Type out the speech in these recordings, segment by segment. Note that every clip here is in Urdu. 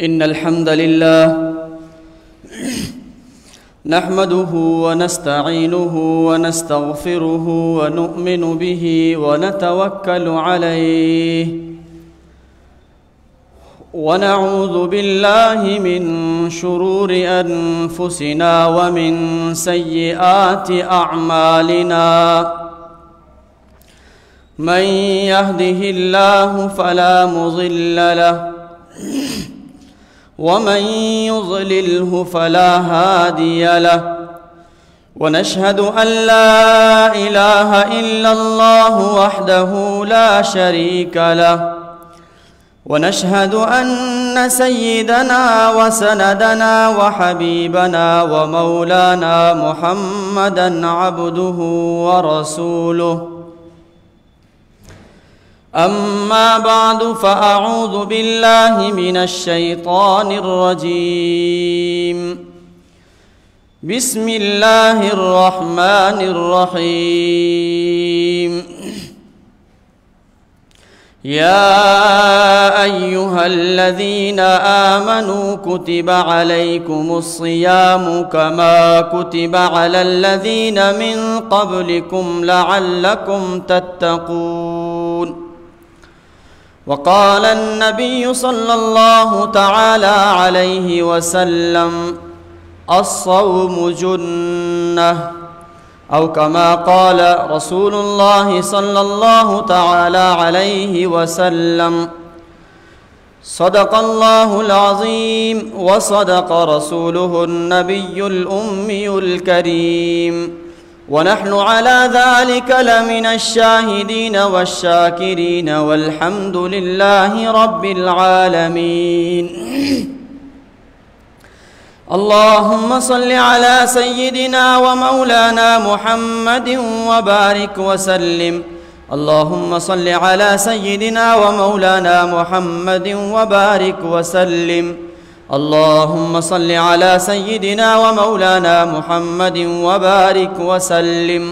إن الحمد لله نحمده ونستعينه ونستغفره ونؤمن به ونتوكل عليه ونعوذ بالله من شرور أنفسنا ومن سيئات أعمالنا من يهده الله فلا مضل له ومن يضلله فلا هادي له ونشهد أن لا إله إلا الله وحده لا شريك له ونشهد أن سيدنا وسندنا وحبيبنا ومولانا محمدًا عبده ورسوله أما بعد فأعوذ بالله من الشيطان الرجيم بسم الله الرحمن الرحيم يا أيها الذين آمنوا كتب عليكم الصيام كما كتب على الذين من قبلكم لعلكم تتقون وقال النبي صلى الله تعالى عليه وسلم الصوم جنة أو كما قال رسول الله صلى الله تعالى عليه وسلم صدق الله العظيم وصدق رسوله النبي الأمي الكريم ونحن على ذلك لمن الشاهدين والشاكرين والحمد لله رب العالمين اللهم صل على سيدنا ومولانا محمد وبارك وسلم اللهم صل على سيدنا ومولانا محمد وبارك وسلم اللهم صل على سيدنا ومولانا محمد وبارك وسلم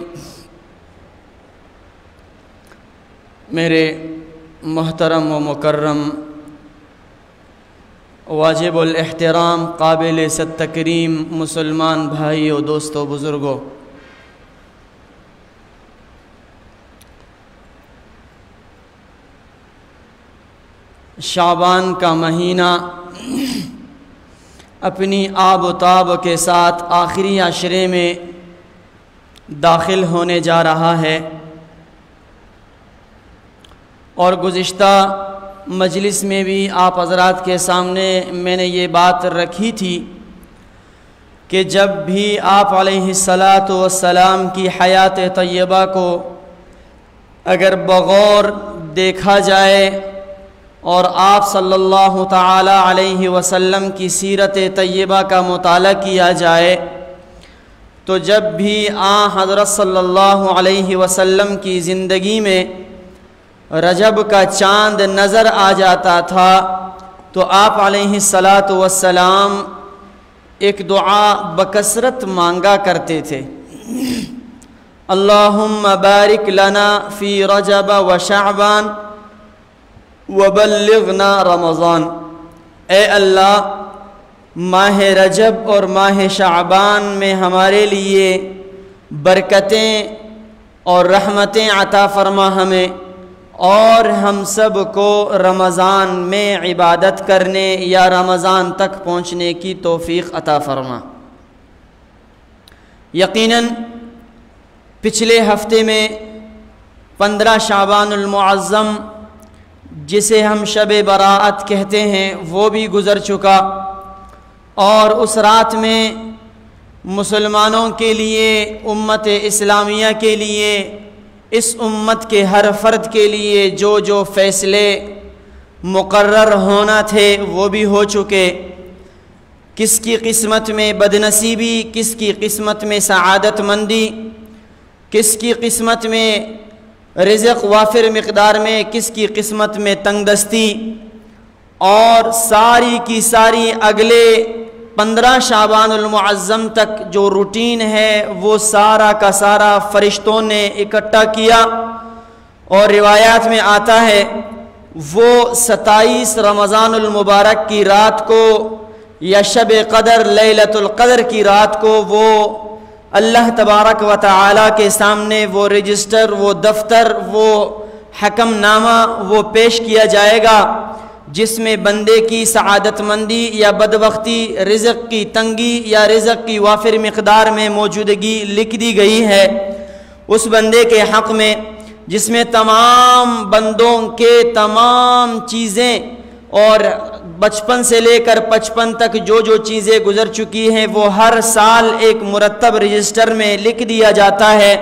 میرے محترم و مکرم واجب الاحترام قابل تکریم مسلمان بھائیو دوستو بزرگو، شعبان کا مہینہ اپنی آب و تاب کے ساتھ آخری عشرے میں داخل ہونے جا رہا ہے، اور گزشتہ مجلس میں بھی آپ حضرات کے سامنے میں نے یہ بات رکھی تھی کہ جب بھی آپ علیہ السلام کی حیات طیبہ کو اگر بغور دیکھا جائے اور آپ صلی اللہ تعالی علیہ وسلم کی سیرت طیبہ کا مطالعہ کیا جائے تو جب بھی حضرت صلی اللہ علیہ وسلم کی زندگی میں رجب کا چاند نظر آ جاتا تھا تو آپ علیہ السلام ایک دعا بکثرت مانگا کرتے تھے، اللہم بارک لنا فی رجب و شعبان وبلغنا رمضان، اے اللہ ماہ رجب اور ماہ شعبان میں ہمارے لیے برکتیں اور رحمتیں عطا فرما ہمیں، اور ہم سب کو رمضان میں عبادت کرنے یا رمضان تک پہنچنے کی توفیق عطا فرما۔ یقیناً پچھلے ہفتے میں 15 شعبان المعظم جسے ہم شب براءت کہتے ہیں وہ بھی گزر چکا، اور اس رات میں مسلمانوں کے لیے، امت اسلامیہ کے لیے، اس امت کے ہر فرد کے لیے جو جو فیصلے مقرر ہونا تھے وہ بھی ہو چکے۔ کس کی قسمت میں بدنصیبی، کس کی قسمت میں سعادت مندی، کس کی قسمت میں رزق وافر مقدار میں، کس کی قسمت میں تنگ دستی، اور ساری کی ساری اگلے 15 شعبان المعظم تک جو روٹین ہے وہ سارا کا سارا فرشتوں نے اکٹھا کیا، اور روایات میں آتا ہے وہ 27 رمضان المبارک کی رات کو یا شب قدر لیلۃ القدر کی رات کو وہ اللہ تبارک و تعالی کے سامنے وہ رجسٹر، وہ دفتر، وہ حکم نامہ وہ پیش کیا جائے گا، جس میں بندے کی سعادت مندی یا بدبختی، رزق کی تنگی یا رزق کی وافر مقدار میں موجودگی لکھ دی گئی ہے اس بندے کے حق میں، جس میں تمام بندوں کے تمام چیزیں اور بچپن سے لے کر 55 تک جو چیزیں گزر چکی ہیں وہ ہر سال ایک مرتب رجسٹر میں لکھ دیا جاتا ہے۔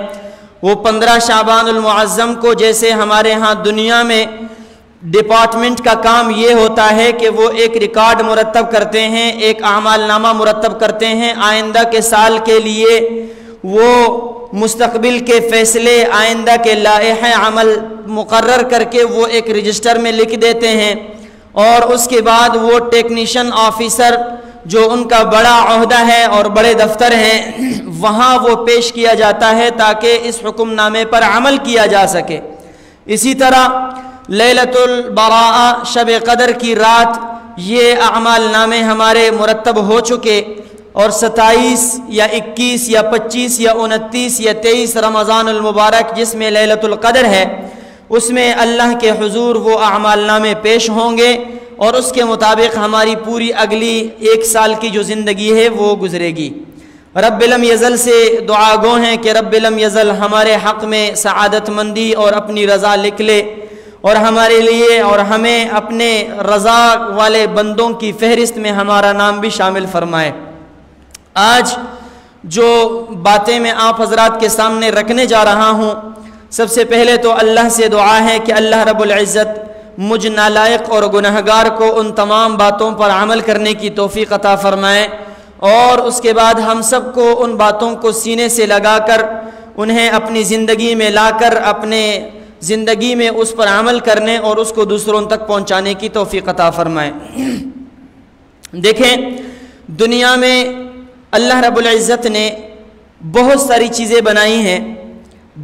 وہ 15 شعبان المعظم کو جیسے ہمارے ہاں دنیا میں ڈپارٹمنٹ کا کام یہ ہوتا ہے کہ وہ ایک ریکارڈ مرتب کرتے ہیں، ایک اعمال نامہ مرتب کرتے ہیں، آئندہ کے سال کے لیے وہ مستقبل کے فیصلے، آئندہ کے لائحہ عمل مقرر کر کے وہ ایک رجسٹر میں لکھ دیتے ہیں، اور اس کے بعد وہ ٹیکنیشین آفیسر جو ان کا بڑا عہدہ ہے اور بڑے دفتر ہیں وہاں وہ پیش کیا جاتا ہے تاکہ اس حکم نامے پر عمل کیا جا سکے۔ اسی طرح لیلۃ البراء شب قدر کی رات یہ اعمال نامے ہمارے مرتب ہو چکے، اور 27 یا 21 یا 25 یا 29 یا 23 رمضان المبارک جس میں لیلۃ القدر ہے اس میں اللہ کے حضور وہ اعمال نامے پیش ہوں گے، اور اس کے مطابق ہماری پوری اگلی 1 سال کی جو زندگی ہے وہ گزرے گی۔ رب لم یزل سے دعا گو ہیں کہ رب لم یزل ہمارے حق میں سعادت مندی اور اپنی رضا لکھ لے، اور ہمارے لیے اور ہمیں اپنے رضا والے بندوں کی فہرست میں ہمارا نام بھی شامل فرمائے۔ آج جو باتیں میں آپ حضرات کے سامنے رکھنے جا رہا ہوں، سب سے پہلے تو اللہ سے دعا ہے کہ اللہ رب العزت مجھ نالائق اور گنہگار کو ان تمام باتوں پر عمل کرنے کی توفیق عطا فرمائے، اور اس کے بعد ہم سب کو ان باتوں کو سینے سے لگا کر انہیں اپنی زندگی میں لا کر اپنے زندگی میں اس پر عمل کرنے اور اس کو دوسروں تک پہنچانے کی توفیق عطا فرمائے۔ دیکھیں، دنیا میں اللہ رب العزت نے بہت ساری چیزیں بنائی ہیں،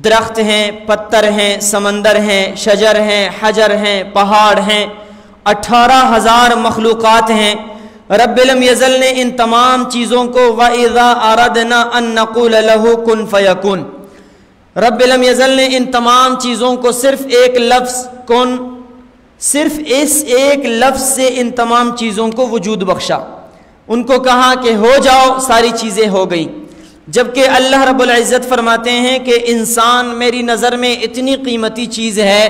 درخت ہیں، پتھر ہیں، سمندر ہیں، شجر ہیں، حجر ہیں، پہاڑ ہیں، 18,000 مخلوقات ہیں۔ رب لم یزل نے ان تمام چیزوں کو وَإِذَا أَرَدْنَا أَن نَّقُولَ لَهُ كُن فَيَكُن، رب لم یزل نے ان تمام چیزوں کو صرف ایک لفظ کن، صرف اس ایک لفظ سے ان تمام چیزوں کو وجود بخشا، ان کو کہا کہ ہو جاؤ، ساری چیزیں ہو گئیں۔ جبکہ اللہ رب العزت فرماتے ہیں کہ انسان میری نظر میں اتنی قیمتی چیز ہے،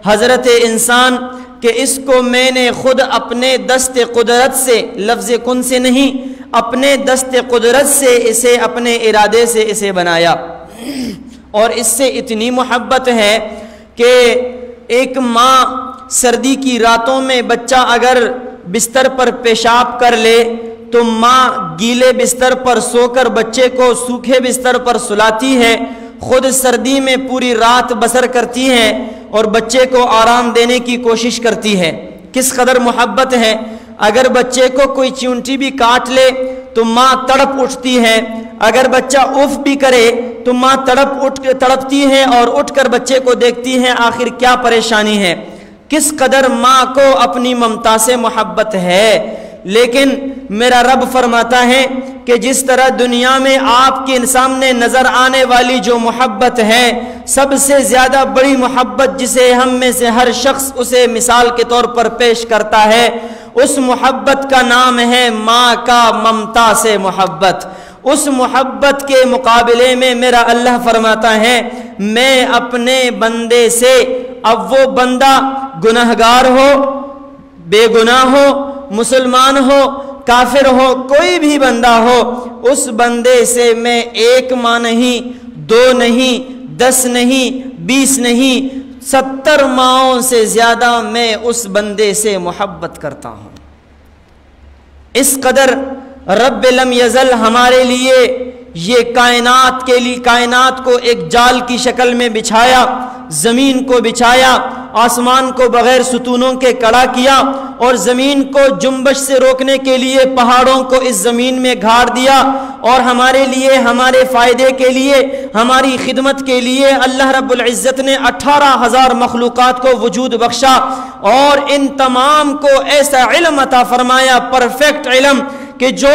حضرت انسان، کہ اس کو میں نے خود اپنے دست قدرت سے، لفظ کن سے نہیں، اپنے دست قدرت سے اسے، اپنے ارادے سے اسے بنایا، اور اس سے اتنی محبت ہے کہ ایک ماں سردی کی راتوں میں بچہ اگر بستر پر پیشاب کر لے تو ماں گیلے بستر پر سو کر بچے کو سوکھے بستر پر سلاتی ہے، خود سردی میں پوری رات بسر کرتی ہے اور بچے کو آرام دینے کی کوشش کرتی ہے۔ کس قدر محبت ہے۔ اگر بچے کو کوئی چونٹی بھی کاٹ لے تو ماں تڑپ اٹھتی ہے، اگر بچہ اف بھی کرے تو ماں تڑپتی ہے اور اٹھ کر بچے کو دیکھتی ہے آخر کیا پریشانی ہے۔ کس قدر ماں کو اپنی ممتا سے محبت ہے۔ لیکن میرا رب فرماتا ہے کہ جس طرح دنیا میں آپ کے سامنے نظر آنے والی جو محبت ہے، سب سے زیادہ بڑی محبت جسے ہم میں سے ہر شخص اسے مثال کے طور پر پیش کرتا ہے، اس محبت کا نام ہے ماں کا ممتا سے محبت۔ اس محبت کے مقابلے میں میرا اللہ فرماتا ہے میں اپنے بندے سے، اب وہ بندہ گنہگار ہو، بے گناہ ہو، مسلمان ہو، کافر ہو، کوئی بھی بندہ ہو، اس بندے سے میں 1 ماہ نہیں، 2 نہیں، 10 نہیں، 20 نہیں، 70 ماہوں سے زیادہ میں اس بندے سے محبت کرتا ہوں۔ اس قدر رب لم یزل ہمارے لیے یہ کائنات کو ایک جال کی شکل میں بچھایا زمین کو بچھایا، آسمان کو بغیر ستونوں کے کڑا کیا اور زمین کو جنبش سے روکنے کے لیے پہاڑوں کو اس زمین میں گھاڑ دیا، اور ہمارے لیے، ہمارے فائدے کے لیے، ہماری خدمت کے لیے اللہ رب العزت نے 18,000 مخلوقات کو وجود بخشا، اور ان تمام کو ایسا علم عطا فرمایا، پرفیکٹ علم، کہ جو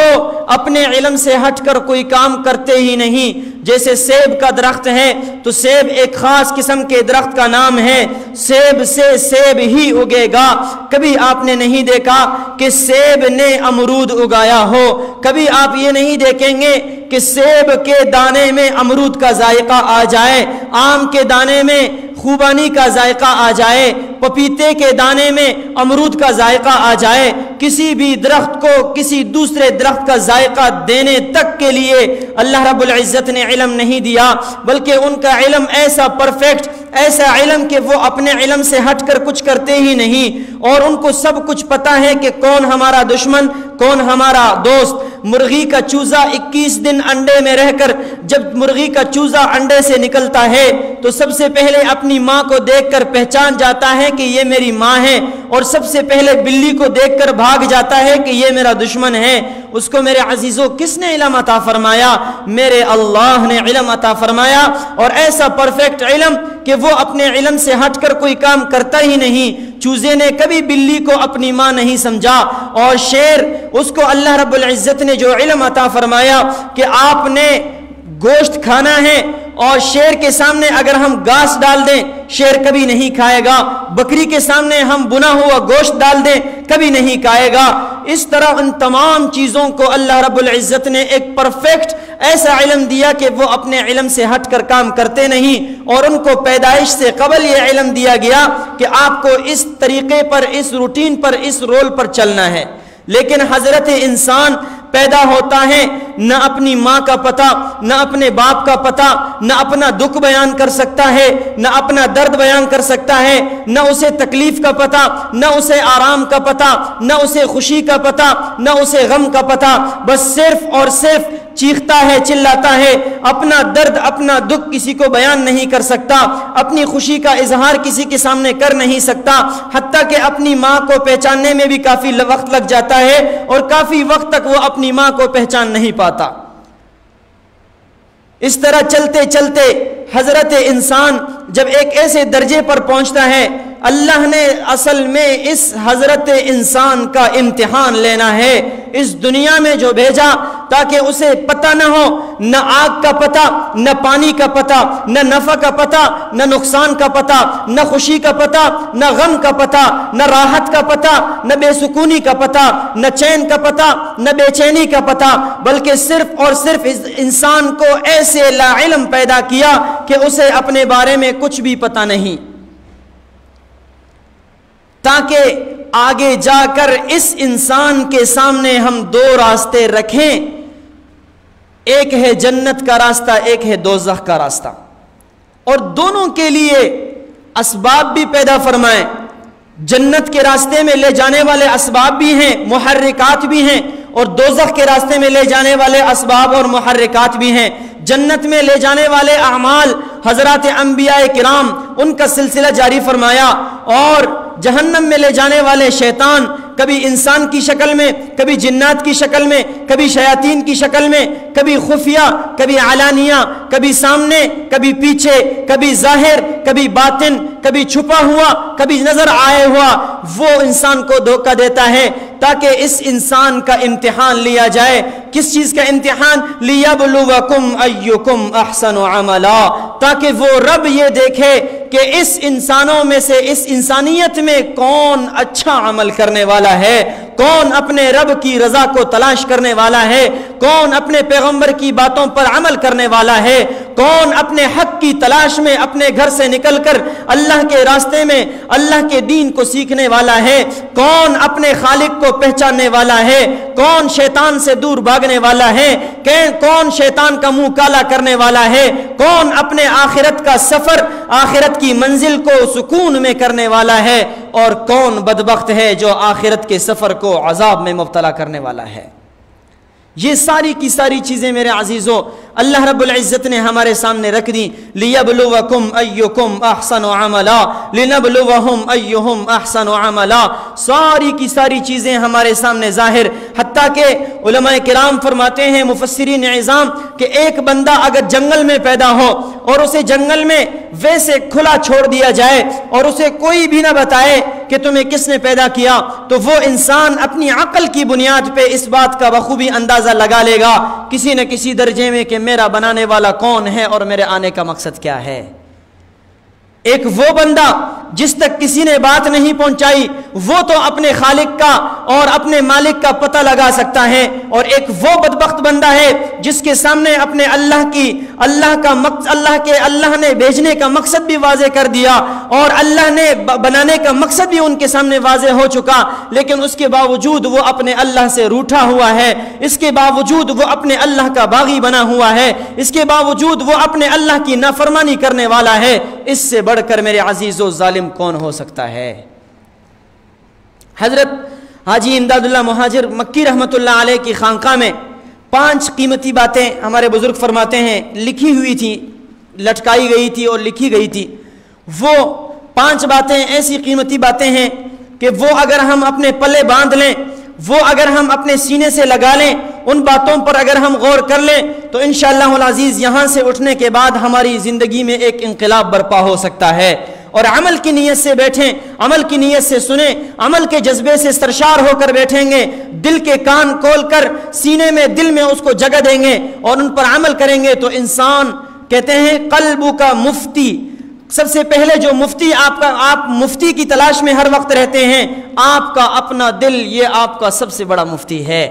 اپنے علم سے ہٹ کر کوئی کام کرتے ہی نہیں۔ جیسے سیب کا درخت ہے تو سیب ایک خاص قسم کے درخت کا نام ہے، سیب سے سیب ہی اگے گا۔ کبھی آپ نے نہیں دیکھا کہ سیب نے امرود اگایا ہو، کبھی آپ یہ نہیں دیکھیں گے کہ سیب کے دانے میں امرود کا ذائقہ آ جائے، آم کے دانے میں خوبانی کا ذائقہ آ جائے، پپیتے کے دانے میں امرود کا ذائقہ آ جائے۔ کسی بھی درخت کو کسی دوسرے درخت کا ذائقہ دینے تک کے لیے اللہ رب العزت نے علم نہیں دیا، بلکہ ان کا علم ایسا پرفیکٹ، ایسا علم کہ وہ اپنے علم سے ہٹ کر کچھ کرتے ہی نہیں، اور ان کو سب کچھ پتا ہے کہ کون ہمارا دشمن، کون ہمارا دوست۔ مرغی کا چوزا 21 دن انڈے میں رہ کر جب مرغی کا چوزا انڈے سے نکلتا ہے تو سب سے پہلے اپنی ماں کو دیکھ کر پہچان جاتا ہے کہ یہ میری ماں ہے، اور سب سے پہلے بلی کو دیکھ کر بھاگ جاتا ہے کہ یہ میرا دشمن ہے۔ اس کو میرے عزیزوں کس نے علم عطا فرمایا؟ میرے اللہ نے علم عطا فرمایا، اور ایسا پرفیکٹ علم کہ وہ اپنے علم سے ہٹ کر کوئی کام کرتا ہی نہیں۔ چوزے نے کبھی بلی کو اپنی ماں نہیں سمجھا، اور شیر، اس کو اللہ رب العزت نے جو علم عطا فرمایا کہ آپ نے گوشت کھانا ہے، اور شیر کے سامنے اگر ہم گھاس ڈال دیں شیر کبھی نہیں کھائے گا، بکری کے سامنے ہم بنا ہوا گوشت ڈال دیں کبھی نہیں کھائے گا۔ اس طرح ان تمام چیزوں کو اللہ رب العزت نے ایک پرفیکٹ ایسا علم دیا کہ وہ اپنے علم سے ہٹ کر کام کرتے نہیں، اور ان کو پیدائش سے قبل یہ علم دیا گیا کہ آپ کو اس طریقے پر، اس روٹین پر، اس رول پر چلنا ہے۔ لیکن حضرت انسان پیدا ہوتا ہے، نہ اپنی ماں کا پتہ، نہ اپنے باپ کا پتہ، نہ اپنا دکھ بیان کر سکتا ہے، نہ اپنا درد بیان کر سکتا ہے، نہ اسے تکلیف کا پتہ، نہ اسے آرام کا پتہ، نہ اسے خوشی کا پتہ، نہ اسے غم کا پتہ، بس صرف اور صرف چیختا ہے، چلاتا ہے، اپنا درد، اپنا دکھ کسی کو بیان نہیں کر سکتا، اپنی خوشی کا اظہار کسی کے سامنے کر نہیں سکتا، حتیٰ کہ اپنی ماں کو پہچاننے میں بھی کافی وقت لگ جاتا ہے، اور کافی وقت تک وہ اپنی ماں کو پہچان نہیں پاتا۔ اس طرح چلتے چلتے حضرت انسان جب ایک ایسے درجے پر پہنچتا ہے، اللہ نے اصل میں اس حضرت انسان کا امتحان لینا ہے، اس دنیا میں جو بھیجا تاکہ اسے پتہ نہ ہو، نہ آگ کا پتہ، نہ پانی کا پتہ، نہ نفع کا پتہ، نہ نقصان کا پتہ، نہ خوشی کا پتہ، نہ غم کا پتہ، نہ راحت کا پتہ، نہ بے سکونی کا پتہ، نہ چین کا پتہ، نہ بے چینی کا پتہ، بلکہ صرف اور صرف اس انسان کو ایسے لا علم پیدا کیا کہ اسے اپنے بارے میں کچھ بھی پتہ نہیں، تاکہ آگے جا کر اس انسان کے سامنے ہم دو راستے رکھیں، ایک ہے جنت کا راستہ، ایک ہے دوزخ کا راستہ، اور دونوں کے لیے اسباب بھی پیدا فرمائیں۔ جنت کے راستے میں لے جانے والے اسباب بھی ہیں، محرکات بھی ہیں، اور دوزخ کے راستے میں لے جانے والے اسباب اور محرکات بھی ہیں۔ جنت میں لے جانے والے اعمال حضرات انبیاء کرام، ان کا سلسلہ جاری فرمایا، اور جہنم میں لے جانے والے شیطان، کبھی انسان کی شکل میں، کبھی جنات کی شکل میں، کبھی شیاطین کی شکل میں، کبھی خفیہ، کبھی علانیہ، کبھی سامنے، کبھی پیچھے، کبھی ظاہر، کبھی باطن، کبھی چھپا ہوا، کبھی نظر آئے ہوا، وہ انسان کو دھوکہ دیتا ہے تاکہ اس انسان کا امتحان لیا جائے۔ کس چیز کا امتحان؟ لِيَبْلُوَكُمْ أَيُّكُمْ أَحْسَنُ عَمَلًا، تاکہ وہ رب یہ دیکھے کہ اس انسانوں میں سے، اس انسانیت میں کون اچھا عمل کرنے والا ہے، کون اپنے رب کی رضا کو تلاش کرنے والا ہے، کون اپنے پیغمبر کی باتوں پر عمل کرنے والا ہے، کون اپنے حق کی تلاش میں اپنے گھر سے نکل کر اللہ کے راستے میں اللہ کے دین کو سیکھنے والا ہے، کون اپنے خالق کو پہچاننے والا ہے، کون شیطان سے دور بھاگنے والا ہے، کون شیطان کا منہ کالا کرنے والا ہے، کون اپنے آخرت کا سفر، آخرت کی منزل کو سکون میں کرنے والا ہے، اور کون بدبخت ہے جو آخرت کے سفر کو عذاب میں مبتلا کرنے والا ہے۔ یہ ساری کی ساری چیزیں میرے عزیزوں اللہ رب العزت نے ہمارے سامنے رکھ دی. لِيَبْلُوَكُمْ أَيُّكُمْ أَحْسَنُ عَمَلًا لِنَبْلُوَهُمْ أَيُّهُمْ أَحْسَنُ عَمَلًا. ساری کی ساری چیزیں ہمارے سامنے ظاہر. حتیٰ کہ علماء کرام فرماتے ہیں، مفسرین عظام، کہ ایک بندہ اگر جنگل میں پیدا ہو اور اسے جنگل میں ویسے کھلا چھوڑ دیا جائے اور اسے کوئی بھی نہ بتائے کہ تمہیں کس نے پیدا کیا، تو وہ انسان اپنی عقل کی بنیاد پہ اس بات کا بخوبی اندازہ لگا لے گا کسی نہ کسی درجے میں کہ میرا بنانے والا کون ہے اور میرے آنے کا مقصد کیا ہے. ایک وہ بندہ جس تک کسی نے بات نہیں پہنچائی وہ تو اپنے خالق کا اور اپنے مالک کا پتہ لگا سکتا ہے، اور ایک وہ بدبخت بندہ ہے جس کے سامنے اپنے اللہ نے بھیجنے کا مقصد بھی واضح کر دیا اور اللہ نے بنانے کا مقصد بھی ان کے سامنے واضح ہو چکا، لیکن اس کے باوجود وہ اپنے اللہ سے روٹھا ہوا ہے، اس کے باوجود وہ اپنے اللہ کا باغی بنا ہوا ہے، اس کے باوجود وہ اپنے اللہ کی نافرمانی کرنے والا ہے. اس سے بڑھ کر میرے عزیز و ظالم کون ہو سکتا ہے؟ حضرت حاجی امداد اللہ مہاجر مکی رحمۃ اللہ علیہ کی خانقاہ میں 5 قیمتی باتیں ہمارے بزرگ فرماتے ہیں لکھی ہوئی تھی، لٹکائی گئی تھی اور لکھی گئی تھی. وہ 5 باتیں ایسی قیمتی باتیں ہیں کہ وہ اگر ہم اپنے پلے باندھ لیں، وہ اگر ہم اپنے سینے سے لگا لیں، ان باتوں پر اگر ہم غور کر لیں تو انشاءاللہ العزیز یہاں سے اٹھنے کے بعد ہماری زندگی میں ایک انقلاب برپا ہو سکتا ہے. اور عمل کی نیت سے بیٹھیں، عمل کی نیت سے سنیں، عمل کے جذبے سے سرشار ہو کر بیٹھیں گے، دل کے کان کھول کر سینے میں دل میں اس کو جگہ دیں گے اور ان پر عمل کریں گے تو انسان کہتے ہیں قلب کا مفتی. سب سے پہلے جو مفتی آپ مفتی کی تلاش میں ہر وقت رہتے ہیں، آپ کا اپنا دل یہ آپ کا سب سے بڑا مفتی ہے.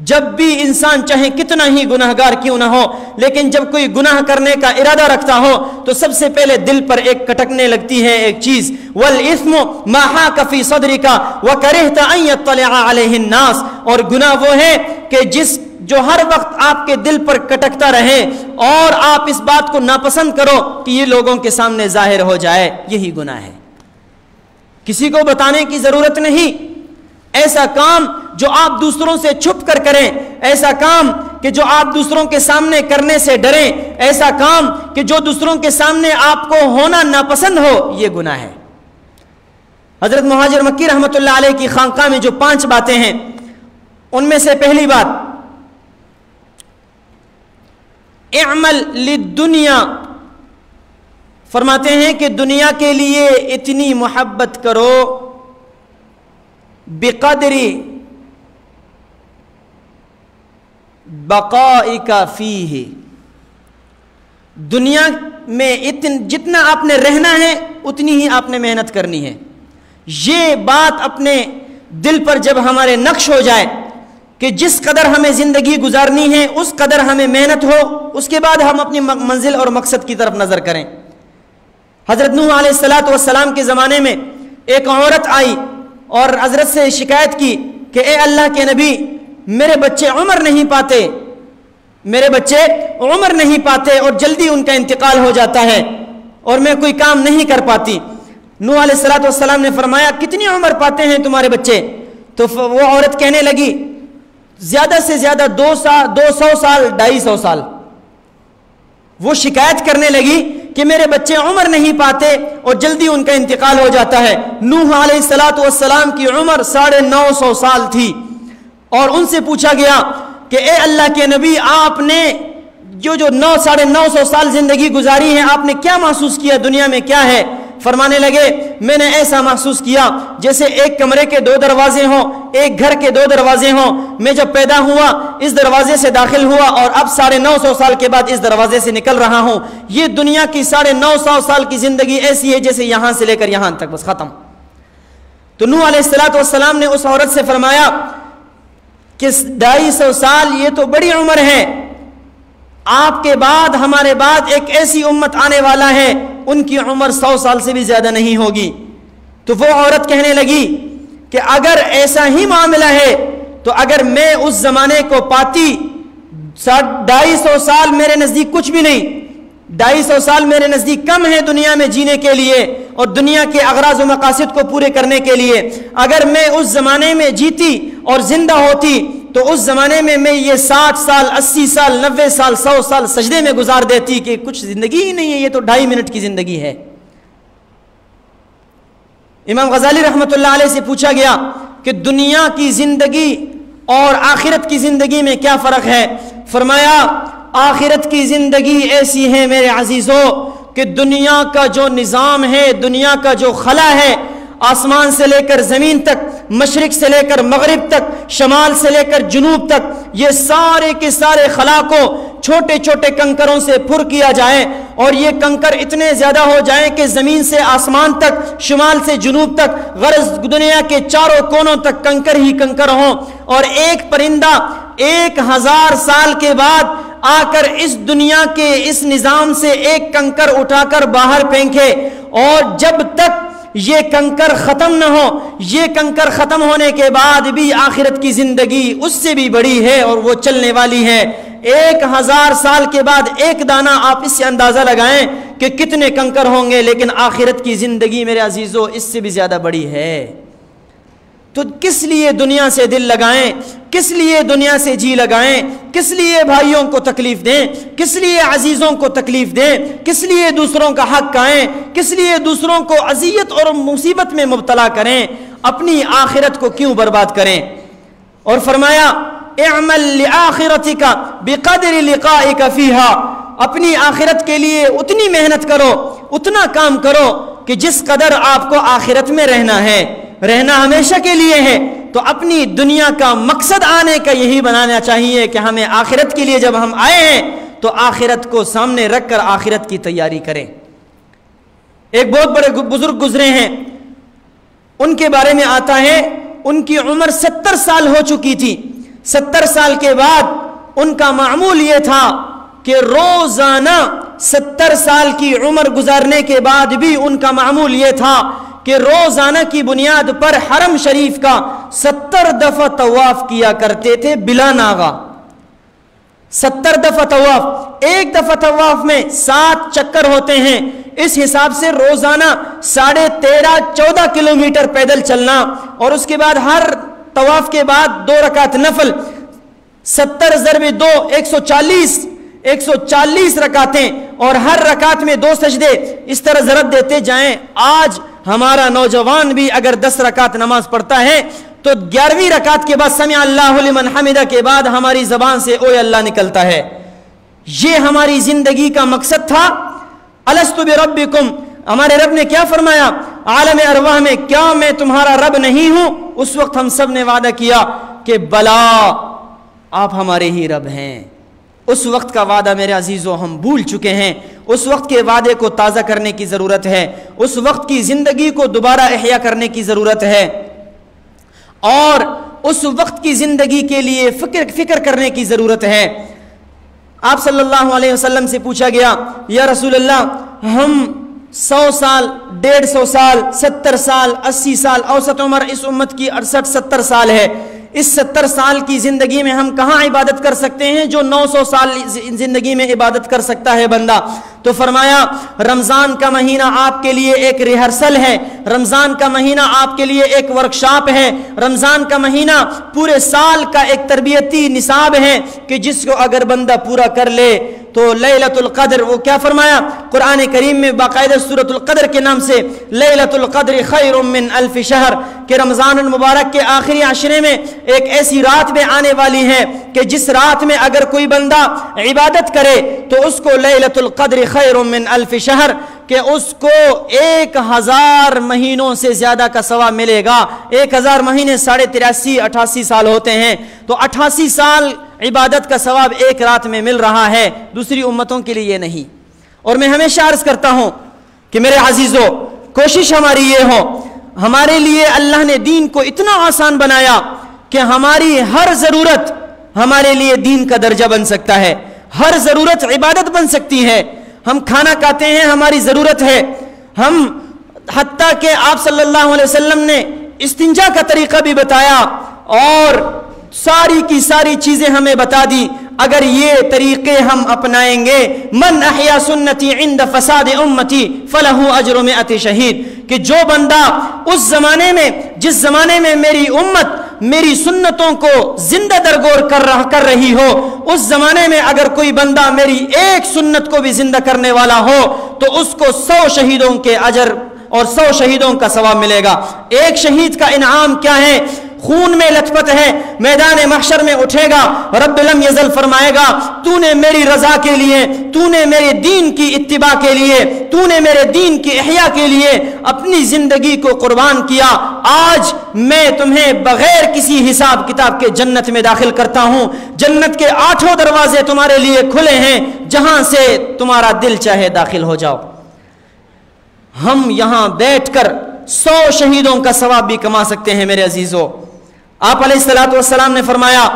جب بھی انسان چاہے کتنا ہی گناہگار کیوں نہ ہو، لیکن جب کوئی گناہ کرنے کا ارادہ رکھتا ہو تو سب سے پہلے دل پر ایک کٹکنے لگتی ہے ایک چیز، والاسم ما حاک فی صدرک وکرہت ان یطلع علیہ الناس. اور گناہ وہ ہے کہ جو ہر وقت آپ کے دل پر کٹکتا رہے اور آپ اس بات کو ناپسند کرو کہ یہ لوگوں کے سامنے ظاہر ہو جائے، یہی گناہ ہے. کسی کو بتانے کی ضرورت نہیں. ایسا کام جو آپ دوسروں سے چھپ کر کریں، ایسا کام کہ جو آپ دوسروں کے سامنے کرنے سے ڈریں، ایسا کام کہ جو دوسروں کے سامنے آپ کو ہونا ناپسند ہو، یہ گناہ ہے. حضرت مہاجر مکی رحمۃ اللہ علیہ کی خانقاہ میں جو 5 باتیں ہیں ان میں سے پہلی بات، اعمل للدنیا. فرماتے ہیں کہ دنیا کے لیے اتنی محبت کرو بقدری بقائک فیہ. دنیا میں جتنا آپ نے رہنا ہے اتنی ہی آپ نے محنت کرنی ہے. یہ بات اپنے دل پر جب ہمارے نقش ہو جائے کہ جس قدر ہمیں زندگی گزارنی ہے اس قدر ہمیں محنت ہو، اس کے بعد ہم اپنی منزل اور مقصد کی طرف نظر کریں. حضرت نوح علیہ السلام کے زمانے میں ایک عورت آئی اور حضرت سے شکایت کی کہ اے اللہ کے نبی، میرے بچے عمر نہیں پاتے اور جلدی ان کا انتقال ہو جاتا ہے اور میں کوئی کام نہیں کر پاتی. نوح علیہ السلام نے فرمایا کتنی عمر پاتے ہیں تمہارے بچے؟ تو وہ عورت کہنے لگی زیادہ سے زیادہ 200 سال 250 سال. وہ شکایت کرنے لگی کہ میرے بچے عمر نہیں پاتے اور جلدی ان کا انتقال ہو جاتا ہے. نوح علیہ السلام کی عمر 950 سال تھی اور ان سے پوچھا گیا کہ اے اللہ کے نبی، آپ نے جو 950 سال زندگی گزاری ہے آپ نے کیا محسوس کیا؟ دنیا میں کیا ہے؟ فرمانے لگے میں نے ایسا محسوس کیا جیسے ایک کمرے کے 2 دروازے ہوں، ایک گھر کے 2 دروازے ہوں. میں جب پیدا ہوا اس دروازے سے داخل ہوا اور اب 950 سال کے بعد اس دروازے سے نکل رہا ہوں. یہ دنیا کی 950 سال کی زندگی ایسی ہے جیسے یہاں سے لے کر یہاں تک بس ختم. تو نوح علیہ السلام نے اس عورت سے فرمایا کہ 250 سال یہ تو بڑی عمر ہے، آپ کے بعد ہمارے بعد ایک ایسی امت آنے والا ہے ان کی عمر 100 سال سے بھی زیادہ نہیں ہوگی. تو وہ عورت کہنے لگی کہ اگر ایسا ہی معاملہ ہے تو اگر میں اس زمانے کو پاتی 250 سال میرے نزدیک کچھ بھی نہیں، 250 سال میرے نزدیک کم ہے دنیا میں جینے کے لیے اور دنیا کے اغراض و مقاصد کو پورے کرنے کے لیے. اگر میں اس زمانے میں جیتی اور زندہ ہوتی تو اس زمانے میں یہ 60 سال 80 سال 90 سال 100 سال سجدے میں گزار دیتی کہ کچھ زندگی ہی نہیں ہے، یہ تو 2.5 منٹ کی زندگی ہے۔ امام غزالی رحمۃ اللہ علیہ سے پوچھا گیا کہ دنیا کی زندگی اور آخرت کی زندگی میں کیا فرق ہے؟ فرمایا آخرت کی زندگی ایسی ہے میرے عزیزو کہ دنیا کا جو نظام ہے، دنیا کا جو خلا ہے، آسمان سے لے کر زمین تک، مشرق سے لے کر مغرب تک، شمال سے لے کر جنوب تک، یہ سارے کے سارے خلا کو چھوٹے چھوٹے کنکروں سے پر کیا جائے، اور یہ کنکر اتنے زیادہ ہو جائیں کہ زمین سے آسمان تک، شمال سے جنوب تک، غرض دنیا کے چاروں کونوں تک کنکر ہی کنکر ہوں، اور ایک پرندہ 1000 سال کے بعد آ کر اس دنیا کے اس نظام سے ایک کنکر اٹھا کر باہر پھینکے، اور جب تک یہ کنکر ختم نہ ہو، یہ کنکر ختم ہونے کے بعد بھی آخرت کی زندگی اس سے بھی بڑی ہے اور وہ چلنے والی ہے۔ 1000 سال کے بعد ایک دانہ آپ اس سے اندازہ لگائیں کہ کتنے کنکر ہوں گے، لیکن آخرت کی زندگی میرے عزیزو اس سے بھی زیادہ بڑی ہے۔ تو کس لیے دنیا سے دل لگائیں، کس لیے دنیا سے جی لگائیں، کس لیے بھائیوں کو تکلیف دیں، کس لیے عزیزوں کو تکلیف دیں، کس لیے دوسروں کا حق کھائیں، کس لیے دوسروں کو اذیت اور مصیبت میں مبتلا کریں، اپنی آخرت کو کیوں برباد کریں؟ اور فرمایا اعمل لآخرتک بقدر لقائک فیہا، اپنی آخرت کے لیے اتنی محنت کرو، اتنا کام کرو کہ جس قدر آپ کو آخرت میں رہنا ہے، رہنا ہمیشہ کے لیے ہے، تو اپنی دنیا کا مقصد آنے کا یہی بنانا چاہیے کہ ہمیں آخرت کے لیے جب ہم آئے ہیں تو آخرت کو سامنے رکھ کر آخرت کی تیاری کریں۔ ایک بہت بڑے بزرگ گزرے ہیں، ان کے بارے میں آتا ہے ان کی عمر 70 سال ہو چکی تھی۔ 70 سال کے بعد ان کا معمول یہ تھا کہ روزانہ 70 سال کی عمر گزارنے کے بعد بھی ان کا معمول یہ تھا کہ روزانہ کی بنیاد پر حرم شریف کا 70 دفعہ طواف کیا کرتے تھے بلا ناغہ۔ 70 دفعہ طواف، ایک دفعہ طواف میں 7 چکر ہوتے ہیں، اس حساب سے روزانہ 13.5-14 کلومیٹر پیدل چلنا، اور اس کے بعد ہر طواف کے بعد 2 رکعت نفل، 70 ضرب 2 140 رکعتیں، اور ہر رکعت میں 2 سجدے، اس طرح ضرب دیتے جائیں۔ آج ہمارا نوجوان بھی اگر 10 رکعت نماز پڑھتا ہے تو 11ویں رکعت کے بعد سمع اللہ لمن حمدہ کے بعد ہماری زبان سے اوے اللہ نکلتا ہے۔ یہ ہماری زندگی کا مقصد تھا۔ الست بربکم، ہمارے رب نے کیا فرمایا عالم ارواح میں، کیا میں تمہارا رب نہیں ہوں؟ اس وقت ہم سب نے وعدہ کیا کہ بلا آپ ہمارے ہی رب ہیں۔ اس وقت کا وعدہ میرے عزیزو ہم بھول چکے ہیں، اس وقت کے وعدے کو تازہ کرنے کی ضرورت ہے، اس وقت کی زندگی کو دوبارہ احیا کرنے کی ضرورت ہے، اور اس وقت کی زندگی کے لیے فکر کرنے کی ضرورت ہے۔ آپ صلی اللہ علیہ وسلم سے پوچھا گیا یا رسول اللہ ہم 100 سال 150 سال 70 سال 80 سال، اوسط عمر اس امت کی 68-70 سال ہے، اس 70 سال کی زندگی میں ہم کہاں عبادت کر سکتے ہیں جو 900 سال زندگی میں عبادت کر سکتا ہے بندہ؟ تو فرمایا رمضان کا مہینہ آپ کے لیے ایک ریہرسل ہے، رمضان کا مہینہ آپ کے لیے ایک ورکشاپ ہے، رمضان کا مہینہ پورے سال کا ایک تربیتی نصاب ہے کہ جس کو اگر بندہ پورا کر لے تو لیلۃ القدر، وہ کیا فرمایا قرآن کریم میں باقاعدہ سورۃ القدر کے نام سے، لیلۃ القدر خیر من الف شہر، کہ رمضان المبارک کے آخری عشرے میں ایک ایسی رات میں آنے والی ہے کہ جس رات میں اگر کوئی بندہ عبادت کرے تو اس کو لیلۃ القدر خیر من الف شہر، کہ اس کو 1000 مہینوں سے زیادہ کا ثواب ملے گا۔ 1000 مہینے 83-88 سال ہوتے ہیں، تو 88 سال عبادت کا ثواب ایک رات میں مل رہا ہے، دوسری امتوں کے لیے یہ نہیں۔ اور میں ہمیشہ عرض کرتا ہوں کہ میرے عزیزو کوشش ہماری یہ ہو، ہمارے لیے اللہ نے دین کو اتنا آسان بنایا کہ ہماری ہر ضرورت ہمارے لیے دین کا درجہ بن سکتا ہے، ہر ضرورت عبادت بن سکتی ہے۔ ہم کھانا کھاتے ہیں ہماری ضرورت ہے، ہم حتیٰ کہ آپ صلی اللہ علیہ وسلم نے استنجا کا طریقہ بھی بتایا اور ساری کی ساری چیزیں ہمیں بتا دی۔ اگر یہ طریقے ہم اپنائیں گے، من احیا سنتی عند فساد امتی فلہ اجر 100 شہید، کہ جو بندہ اس زمانے میں جس زمانے میں میری امت میری سنتوں کو زندہ درگور کر رہی ہو، اس زمانے میں اگر کوئی بندہ میری ایک سنت کو بھی زندہ کرنے والا ہو تو اس کو 100 شہیدوں کے اجر اور 100 شہیدوں کا ثواب ملے گا۔ ایک شہید کا انعام کیا ہے؟ خون میں لت پت ہے، میدان محشر میں اٹھے گا، رب لم یزل فرمائے گا تو نے میری رضا کے لیے، تو نے میرے دین کی اتباع کے لیے، تو نے میرے دین کی احیاء کے لیے اپنی زندگی کو قربان کیا، آج میں تمہیں بغیر کسی حساب کتاب کے جنت میں داخل کرتا ہوں، جنت کے 8 دروازے تمہارے لیے کھلے ہیں، جہاں سے تمہارا دل چاہے داخل ہو جاؤ۔ ہم یہاں بیٹھ کر 100 شہیدوں کا ثواب بھی کما سکتے ہیں میرے عزیزو۔ آپ علیہ السلام نے فرمایا،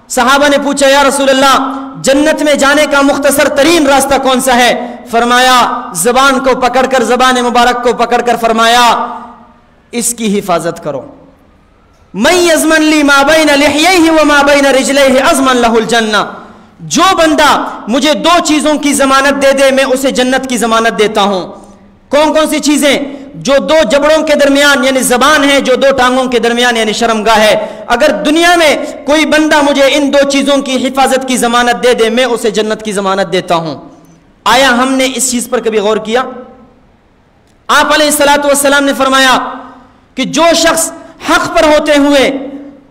صحابہ نے پوچھا یا رسول اللہ جنت میں جانے کا مختصر ترین راستہ کون سا ہے؟ فرمایا زبان کو پکڑ کر، زبان مبارک کو پکڑ کر فرمایا اس کی حفاظت کرو۔ من یضمن لی ما بین لحییہ وما بین رجلیہ اضمن لہ الجنہ، جو بندہ مجھے 2 چیزوں کی ضمانت دے دے میں اسے جنت کی ضمانت دیتا ہوں۔ کون کون سی چیزیں؟ جو 2 جبڑوں کے درمیان یعنی زبان ہے، جو 2 ٹانگوں کے درمیان یعنی شرمگاہ ہے، اگر دنیا میں کوئی بندہ مجھے ان 2 چیزوں کی حفاظت کی ضمانت دے دے میں اسے جنت کی ضمانت دیتا ہوں۔ آیا ہم نے اس چیز پر کبھی غور کیا؟ آپ علیہ السلام نے فرمایا کہ جو شخص حق پر ہوتے ہوئے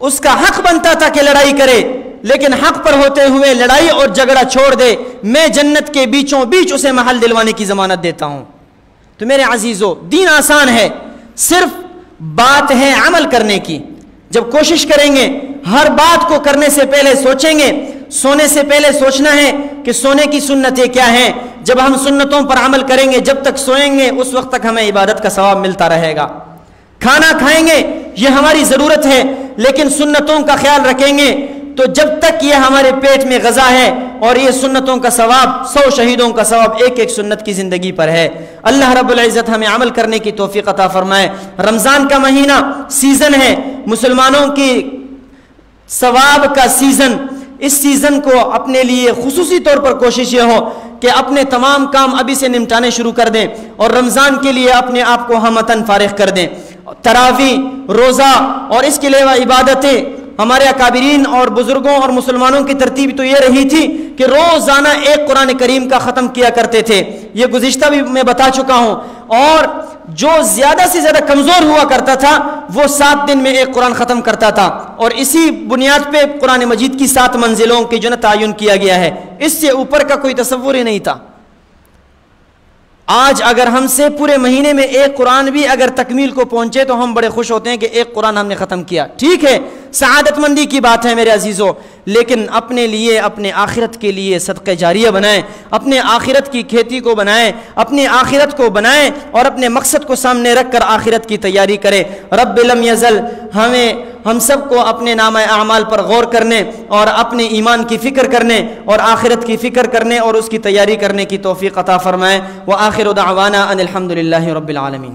اس کا حق بنتا تھا کہ لڑائی کرے، لیکن حق پر ہوتے ہوئے لڑائی اور جھگڑا چھوڑ دے، میں جنت کے بیچوں بیچ اسے محل دلوانے کی ضمانت دیتا ہوں۔ تو میرے عزیزو دین آسان ہے، صرف بات ہے عمل کرنے کی۔ جب کوشش کریں گے، ہر بات کو کرنے سے پہلے سوچیں گے، سونے سے پہلے سوچنا ہے کہ سونے کی سنتیں کیا ہیں، جب ہم سنتوں پر عمل کریں گے جب تک سوئیں گے اس وقت تک ہمیں عبادت کا ثواب ملتا رہے گا۔ کھانا کھائیں گے یہ ہماری ضرورت ہے، لیکن سنتوں کا خیال رکھیں گے تو جب تک یہ ہمارے پیٹ میں غذا ہے، اور یہ سنتوں کا ثواب 100 شہیدوں کا ثواب ایک ایک سنت کی زندگی پر ہے۔ اللہ رب العزت ہمیں عمل کرنے کی توفیق عطا فرمائے۔ رمضان کا مہینہ سیزن ہے، مسلمانوں کی ثواب کا سیزن، اس سیزن کو اپنے لیے خصوصی طور پر کوشش یہ ہو کہ اپنے تمام کام ابھی سے نمٹانے شروع کر دیں اور رمضان کے لیے اپنے آپ کو ہمتن فارغ کر دیں۔ تراویح، روزہ اور اس کے علاوہ عبادتیں، ہمارے اکابرین اور بزرگوں اور مسلمانوں کی ترتیب تو یہ رہی تھی کہ روزانہ ایک قرآن کریم کا ختم کیا کرتے تھے، یہ گزشتہ بھی میں بتا چکا ہوں، اور جو زیادہ سے زیادہ کمزور ہوا کرتا تھا وہ 7 دن میں ایک قرآن ختم کرتا تھا، اور اسی بنیاد پہ قرآن مجید کی 7 منزلوں کی جو تعین کیا گیا ہے، اس سے اوپر کا کوئی تصور ہی نہیں تھا۔ آج اگر ہم سے پورے مہینے میں ایک قرآن بھی اگر تکمیل کو پہنچے تو ہم بڑے خوش ہوتے ہیں کہ ایک قرآن ہم نے ختم کیا، ٹھیک ہے سعادت مندی کی بات ہے میرے عزیزو، لیکن اپنے لیے، اپنے آخرت کے لیے صدقہ جاریہ بنائیں، اپنے آخرت کی کھیتی کو بنائیں، اپنی آخرت کو بنائیں اور اپنے مقصد کو سامنے رکھ کر آخرت کی تیاری کریں۔ رب لم یزل ہم سب کو اپنے نامہ اعمال پر غور کرنے اور اپنے ایمان کی فکر کرنے اور آخرت کی فکر کرنے اور اس کی تیاری کرنے کی توفیق عطا فرمائے۔ وآخر دعوانا ان الحمد للہ رب العالمین۔